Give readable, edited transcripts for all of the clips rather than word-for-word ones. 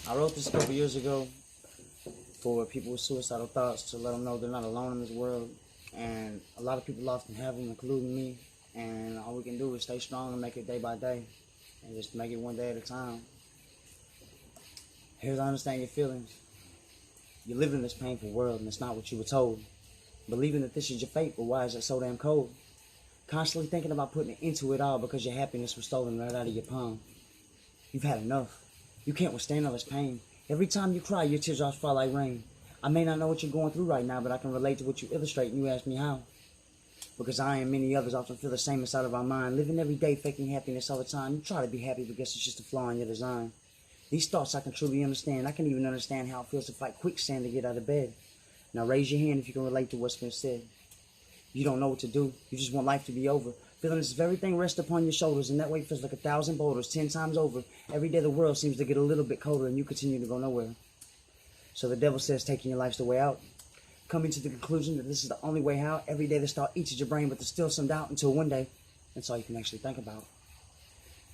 I wrote this a couple years ago for people with suicidal thoughts to let them know they're not alone in this world. And a lot of people often have them, including me. And all we can do is stay strong and make it day by day. And just make it one day at a time. Here's I understand your feelings. You live in this painful world and it's not what you were told. Believing that this is your fate, but why is it so damn cold? Constantly thinking about putting it into it all because your happiness was stolen right out of your palm. You've had enough. You can't withstand all this pain. Every time you cry, your teardrops fall like rain. I may not know what you're going through right now, but I can relate to what you illustrate and you ask me how. Because I and many others often feel the same inside of our mind, living every day faking happiness all the time. You try to be happy, but guess it's just a flaw in your design. These thoughts I can truly understand. I can even understand how it feels to fight quicksand to get out of bed. Now raise your hand if you can relate to what's been said. You don't know what to do. You just want life to be over. Feeling this very thing rest upon your shoulders, and that weight feels like 1,000 boulders 10 times over. Every day the world seems to get a little bit colder, and you continue to go nowhere. So the devil says taking your life's the way out. Coming to the conclusion that this is the only way out. Every day the thought eats at your brain, but there's still some doubt until one day, that's all you can actually think about.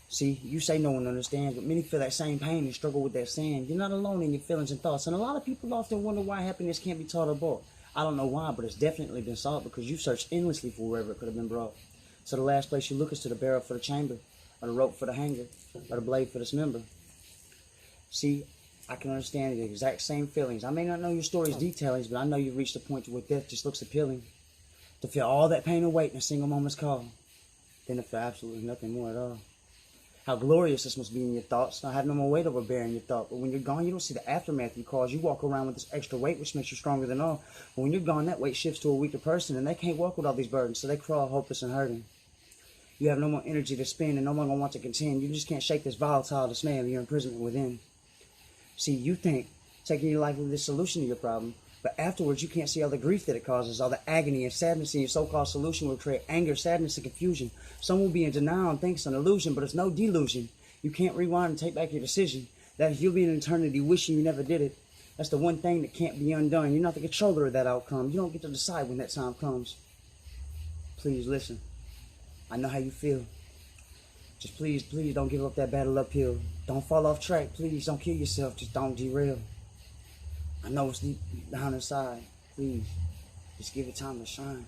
See, you say no one understands, but many feel that same pain and struggle with that sand. You're not alone in your feelings and thoughts, and a lot of people often wonder why happiness can't be taught or bought. I don't know why, but it's definitely been sought because you've searched endlessly for wherever it could have been brought. So the last place you look is to the barrel for the chamber, or the rope for the hanger, or the blade for the dismember. See, I can understand the exact same feelings. I may not know your story's detailings, but I know you've reached a point where death just looks appealing. To feel all that pain and weight in a single moment's call, then to feel absolutely nothing more at all. How glorious this must be in your thoughts. Not having no more weight over bearing your thought. But when you're gone, you don't see the aftermath you cause. You walk around with this extra weight, which makes you stronger than all. But when you're gone, that weight shifts to a weaker person, and they can't walk with all these burdens, so they crawl hopeless and hurting. You have no more energy to spend, and no longer want to contend. You just can't shake this volatile dismay of your imprisonment within. See, you think taking your life is the solution to your problem, but afterwards you can't see all the grief that it causes, all the agony and sadness in your so-called solution will create anger, sadness, and confusion. Some will be in denial and think it's an illusion, but it's no delusion. You can't rewind and take back your decision. That if you'll be in eternity wishing you never did it, that's the one thing that can't be undone. You're not the controller of that outcome. You don't get to decide when that time comes. Please listen. I know how you feel. Just please don't give up that battle uphill. Don't fall off track. Please don't kill yourself. Just don't derail. I know it's deep down inside. Please, just give it time to shine.